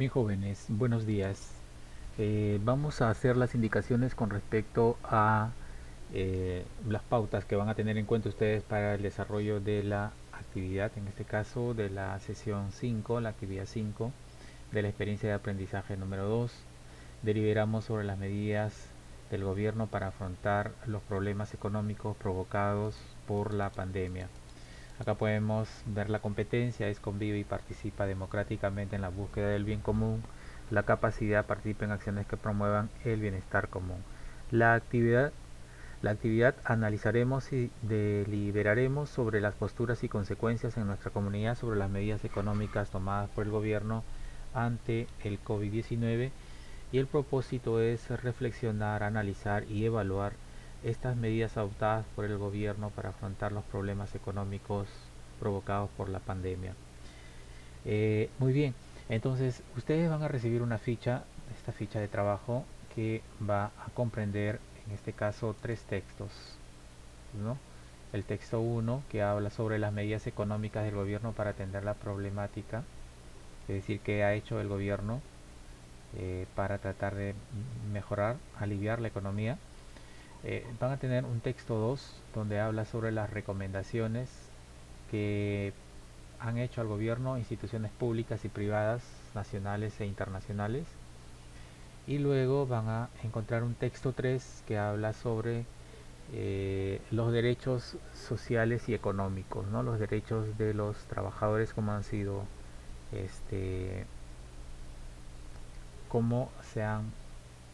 Bien jóvenes, buenos días. Vamos a hacer las indicaciones con respecto a las pautas que van a tener en cuenta ustedes para el desarrollo de la actividad, en este caso de la sesión 5, la actividad 5 de la experiencia de aprendizaje número 2. Deliberamos sobre las medidas del gobierno para afrontar los problemas económicos provocados por la pandemia. Acá podemos ver la competencia, es convive y participa democráticamente en la búsqueda del bien común. La capacidad participa en acciones que promuevan el bienestar común. La actividad, la actividad analizaremos y deliberaremos sobre las posturas y consecuencias en nuestra comunidad sobre las medidas económicas tomadas por el gobierno ante el COVID-19 y el propósito es reflexionar, analizar y evaluar estas medidas adoptadas por el gobierno para afrontar los problemas económicos provocados por la pandemia. Muy bien, entonces ustedes van a recibir una ficha, esta ficha de trabajo que va a comprender en este caso tres textos, ¿no? El texto uno que habla sobre las medidas económicas del gobierno para atender la problemática, es decir, qué ha hecho el gobierno para tratar de mejorar, aliviar la economía. Van a tener un texto 2 donde habla sobre las recomendaciones que han hecho al gobierno instituciones públicas y privadas, nacionales e internacionales. Y luego van a encontrar un texto 3 que habla sobre los derechos sociales y económicos, ¿no? Los derechos de los trabajadores, como han sido, este, cómo se han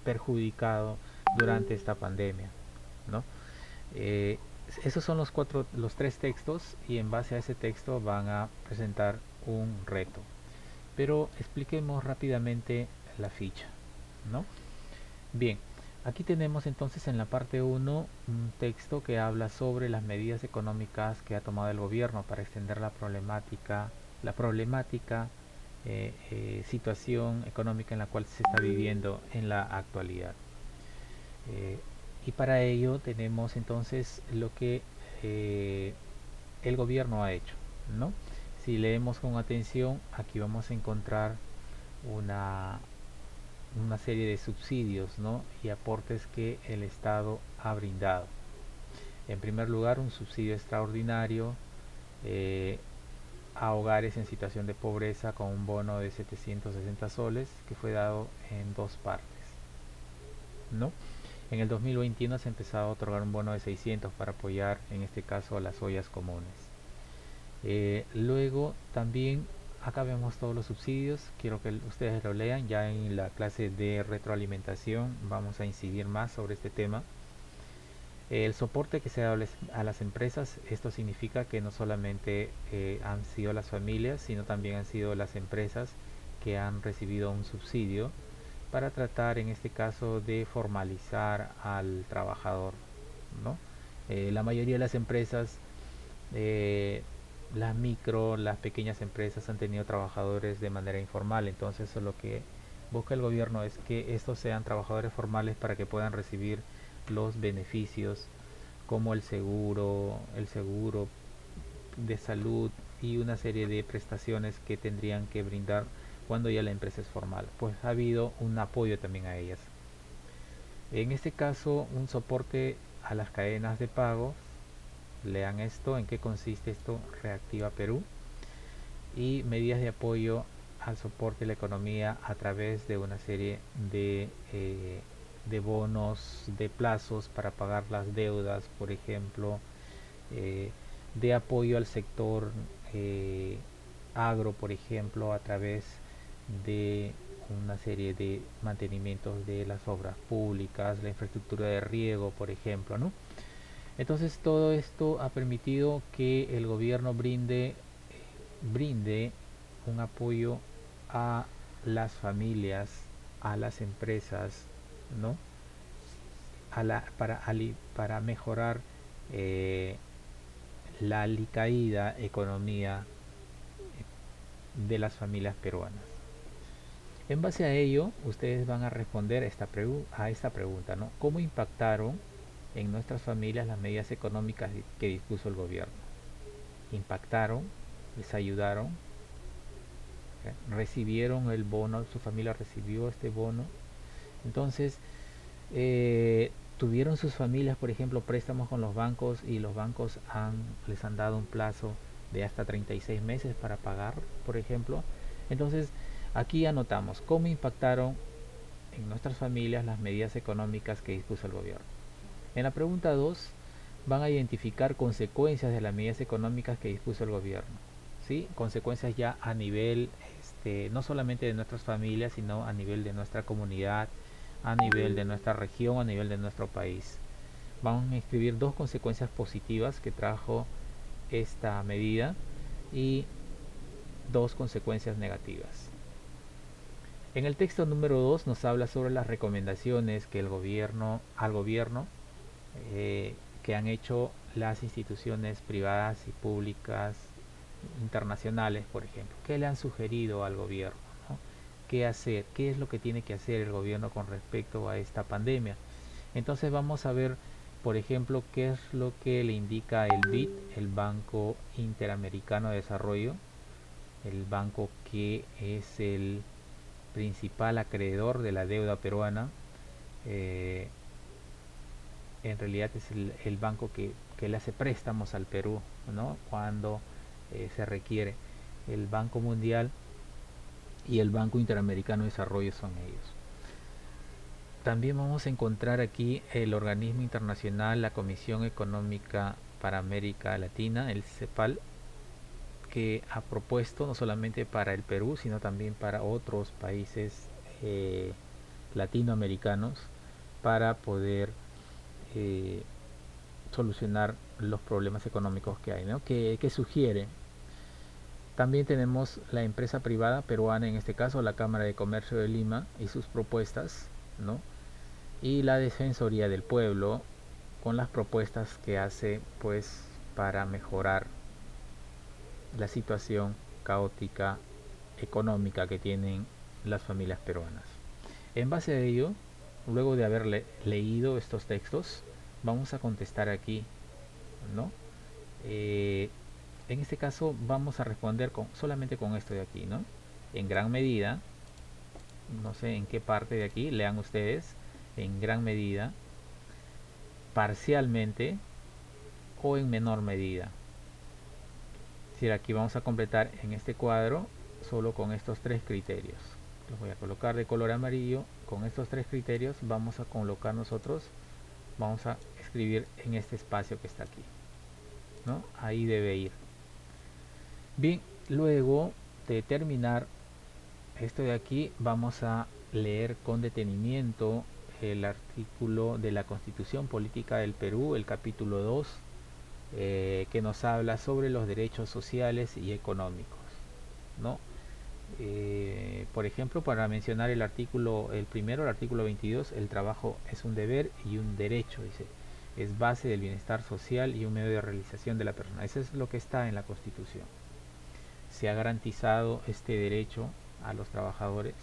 perjudicado durante esta pandemia, ¿no? Eh, Esos son los tres textos y en base a ese texto van a presentar un reto. Pero expliquemos rápidamente la ficha, ¿no? Bien, aquí tenemos entonces en la parte uno un texto que habla sobre las medidas económicas que ha tomado el gobierno para extender la problemática situación económica en la cual se está viviendo en la actualidad. Eh, y para ello tenemos entonces lo que eh, el gobierno ha hecho, ¿no? Si leemos con atención, aquí vamos a encontrar una, una serie de subsidios, ¿no? Y aportes que el Estado ha brindado. En primer lugar, un subsidio extraordinario eh, a hogares en situación de pobreza con un bono de 760 soles que fue dado en dos partes, ¿no? En el 2021 se ha empezado a otorgar un bono de 600 para apoyar en este caso a las ollas comunes. Luego también acá vemos todos los subsidios, quiero que ustedes lo lean, ya en la clase de retroalimentación vamos a incidir más sobre este tema. El soporte que se da a las empresas, esto significa que no solamente han sido las familias, sino también han sido las empresas que han recibido un subsidio para tratar en este caso de formalizar al trabajador, ¿no? La mayoría de las empresas, eh, las pequeñas empresas han tenido trabajadores de manera informal, entonces eso lo que busca el gobierno es que estos sean trabajadores formales para que puedan recibir los beneficios como el seguro de salud y una serie de prestaciones que tendrían que brindar cuando ya la empresa es formal. Pues ha habido un apoyo también a ellas. En este caso, un soporte a las cadenas de pago. Lean esto, en qué consiste esto, Reactiva Perú. Y medidas de apoyo al soporte de la economía a través de una serie de bonos, de plazos para pagar las deudas, por ejemplo, eh, de apoyo al sector eh, agro, por ejemplo, a través de una serie de mantenimientos de las obras públicas, la infraestructura de riego, por ejemplo, ¿no? Entonces todo esto ha permitido que el gobierno brinde un apoyo a las familias, a las empresas, ¿no? Para mejorar eh, la alicaída economía de las familias peruanas. En base a ello, ustedes van a responder a esta pregunta, ¿no? ¿Cómo impactaron en nuestras familias las medidas económicas que dispuso el gobierno? ¿Impactaron? ¿Les ayudaron? recibieron el bono, su familia recibió este bono. Entonces, tuvieron sus familias, por ejemplo, préstamos con los bancos y los bancos les han dado un plazo de hasta 36 meses para pagar, por ejemplo. Entonces, aquí anotamos cómo impactaron en nuestras familias las medidas económicas que dispuso el gobierno. En la pregunta 2 van a identificar consecuencias de las medidas económicas que dispuso el gobierno. ¿Sí? Consecuencias ya a nivel, no solamente de nuestras familias, sino a nivel de nuestra comunidad, a nivel de nuestra región, a nivel de nuestro país. Vamos a escribir dos consecuencias positivas que trajo esta medida y dos consecuencias negativas. En el texto número 2 nos habla sobre las recomendaciones que al gobierno que han hecho las instituciones privadas y públicas internacionales, por ejemplo. ¿Qué le han sugerido al gobierno? ¿No? ¿Qué hacer? ¿Qué es lo que tiene que hacer el gobierno con respecto a esta pandemia? Entonces vamos a ver, por ejemplo, qué es lo que le indica el BID, el Banco Interamericano de Desarrollo, el banco que es el principal acreedor de la deuda peruana. eh, en realidad es el banco que le hace préstamos al Perú, ¿no? Cuando se requiere. El Banco Mundial y el Banco Interamericano de Desarrollo son ellos. También vamos a encontrar aquí el organismo internacional, la Comisión Económica para América Latina, el CEPAL, que ha propuesto no solamente para el Perú, sino también para otros países latinoamericanos para poder eh, solucionar los problemas económicos que hay, ¿no? Que sugiere. También tenemos la empresa privada peruana, en este caso la Cámara de Comercio de Lima y sus propuestas, ¿no? Y la Defensoría del Pueblo con las propuestas que hace, pues, para mejorar la situación caótica económica que tienen las familias peruanas. En base a ello, luego de haber leído estos textos, vamos a contestar aquí, ¿no? Eh, en este caso vamos a responder solamente con esto de aquí, ¿no? En gran medida, no sé en qué parte de aquí, lean ustedes, en gran medida, parcialmente o en menor medida. Es decir, aquí vamos a completar en este cuadro solo con estos tres criterios. Los voy a colocar de color amarillo. Con estos tres criterios vamos a colocar nosotros, vamos a escribir en este espacio que está aquí, ¿no? Ahí debe ir. Bien, luego de terminar esto de aquí, vamos a leer con detenimiento el artículo de la Constitución Política del Perú, el capítulo 2, que nos habla sobre los derechos sociales y económicos, ¿no? Por ejemplo, para mencionar el primero, el artículo 22, el trabajo es un deber y un derecho, dice, es base del bienestar social y un medio de realización de la persona. Eso es lo que está en la Constitución. Se ha garantizado este derecho a los trabajadores.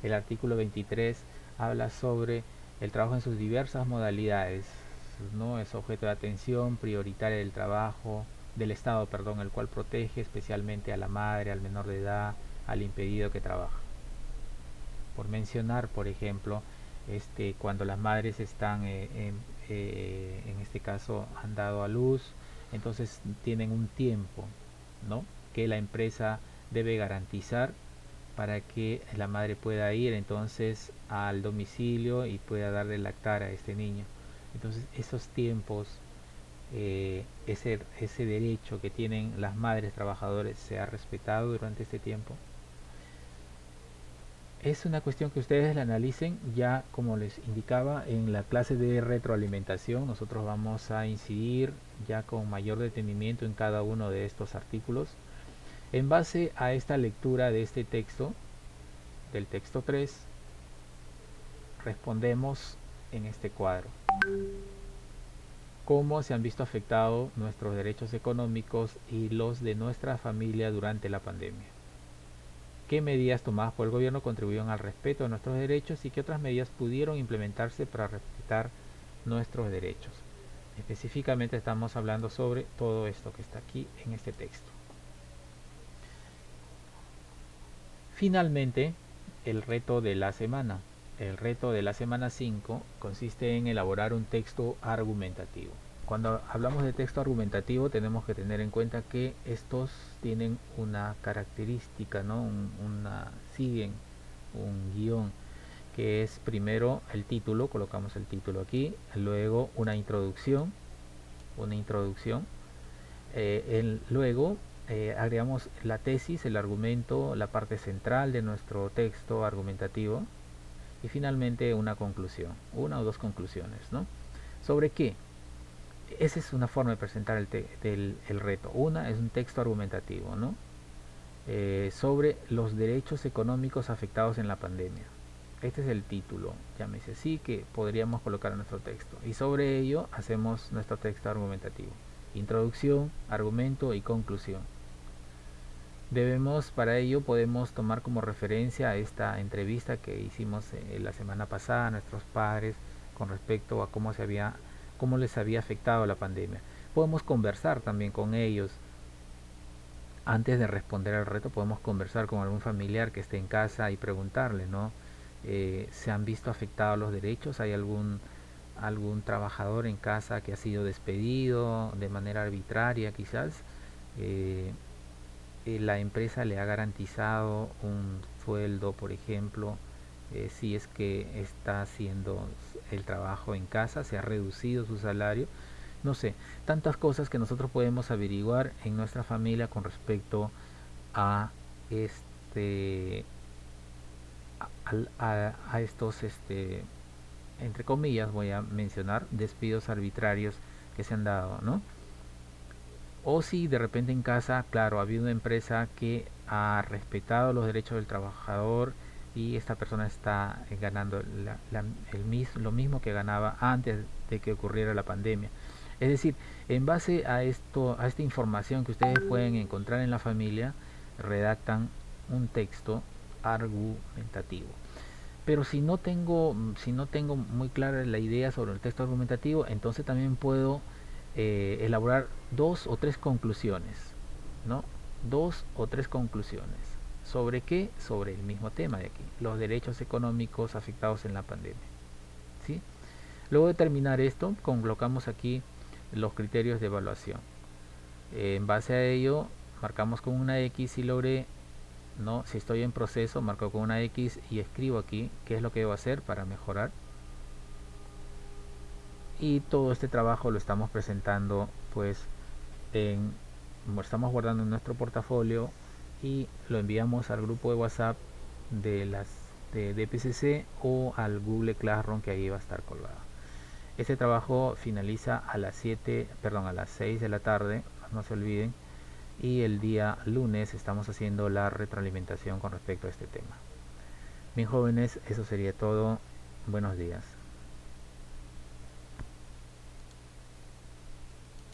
El artículo 23 habla sobre el trabajo en sus diversas modalidades, ¿no? Es objeto de atención prioritaria del Estado, perdón, el cual protege especialmente a la madre, al menor de edad, al impedido que trabaja. Por mencionar, por ejemplo, cuando las madres están, en este caso, han dado a luz, entonces tienen un tiempo, ¿no? Que la empresa debe garantizar para que la madre pueda ir entonces al domicilio y pueda darle lactar a este niño. Entonces esos tiempos, ese derecho que tienen las madres trabajadoras se ha respetado durante este tiempo. Es una cuestión que ustedes la analicen. Ya como les indicaba en la clase de retroalimentación, nosotros vamos a incidir ya con mayor detenimiento en cada uno de estos artículos. En base a esta lectura de este texto, del texto 3, respondemos en este cuadro. ¿Cómo se han visto afectados nuestros derechos económicos y los de nuestra familia durante la pandemia? ¿Qué medidas tomadas por el gobierno contribuyeron al respeto de nuestros derechos y qué otras medidas pudieron implementarse para respetar nuestros derechos? Específicamente estamos hablando sobre todo esto que está aquí en este texto. Finalmente, el reto de la semana. El reto de la semana 5 consiste en elaborar un texto argumentativo. Cuando hablamos de texto argumentativo tenemos que tener en cuenta que estos tienen una característica, ¿no? Siguen un guión que es primero el título, colocamos el título aquí, luego una introducción, luego agregamos la tesis, el argumento, la parte central de nuestro texto argumentativo y finalmente una conclusión, una o dos conclusiones, ¿no? ¿Sobre qué? Esa es una forma de presentar el reto. Una es un texto argumentativo, ¿no? Sobre los derechos económicos afectados en la pandemia. Este es el título, llámese así, que podríamos colocar en nuestro texto. Y sobre ello hacemos nuestro texto argumentativo. Introducción, argumento y conclusión. Para ello podemos tomar como referencia esta entrevista que hicimos la semana pasada a nuestros padres con respecto a cómo les había afectado la pandemia. Podemos conversar también con ellos. Antes de responder al reto podemos conversar con algún familiar que esté en casa y preguntarle, ¿no? ¿Se han visto afectados los derechos? ¿Hay algún trabajador en casa que ha sido despedido de manera arbitraria quizás? Eh, la empresa le ha garantizado un sueldo, por ejemplo, si es que está haciendo el trabajo en casa, se ha reducido su salario, no sé, tantas cosas que nosotros podemos averiguar en nuestra familia con respecto a este a estos entre comillas voy a mencionar despidos arbitrarios que se han dado, ¿no? O si de repente en casa, claro, ha habido una empresa que ha respetado los derechos del trabajador y esta persona está ganando lo mismo que ganaba antes de que ocurriera la pandemia. Es decir, en base a esta información que ustedes pueden encontrar en la familia, redactan un texto argumentativo. Pero si no tengo muy clara la idea sobre el texto argumentativo, entonces también puedo elaborar dos o tres conclusiones, ¿no? Dos o tres conclusiones. ¿Sobre qué? Sobre el mismo tema de aquí, los derechos económicos afectados en la pandemia, ¿sí? Luego de terminar esto, colocamos aquí los criterios de evaluación. En base a ello, marcamos con una X si logré, ¿no? Si estoy en proceso, marco con una X y escribo aquí qué es lo que debo hacer para mejorar. Y todo este trabajo lo estamos presentando pues estamos guardando en nuestro portafolio y lo enviamos al grupo de WhatsApp de PCC o al Google Classroom que ahí va a estar colgado. Este trabajo finaliza a las 6 de la tarde, no se olviden, y el día lunes estamos haciendo la retroalimentación con respecto a este tema. Bien jóvenes, eso sería todo. Buenos días.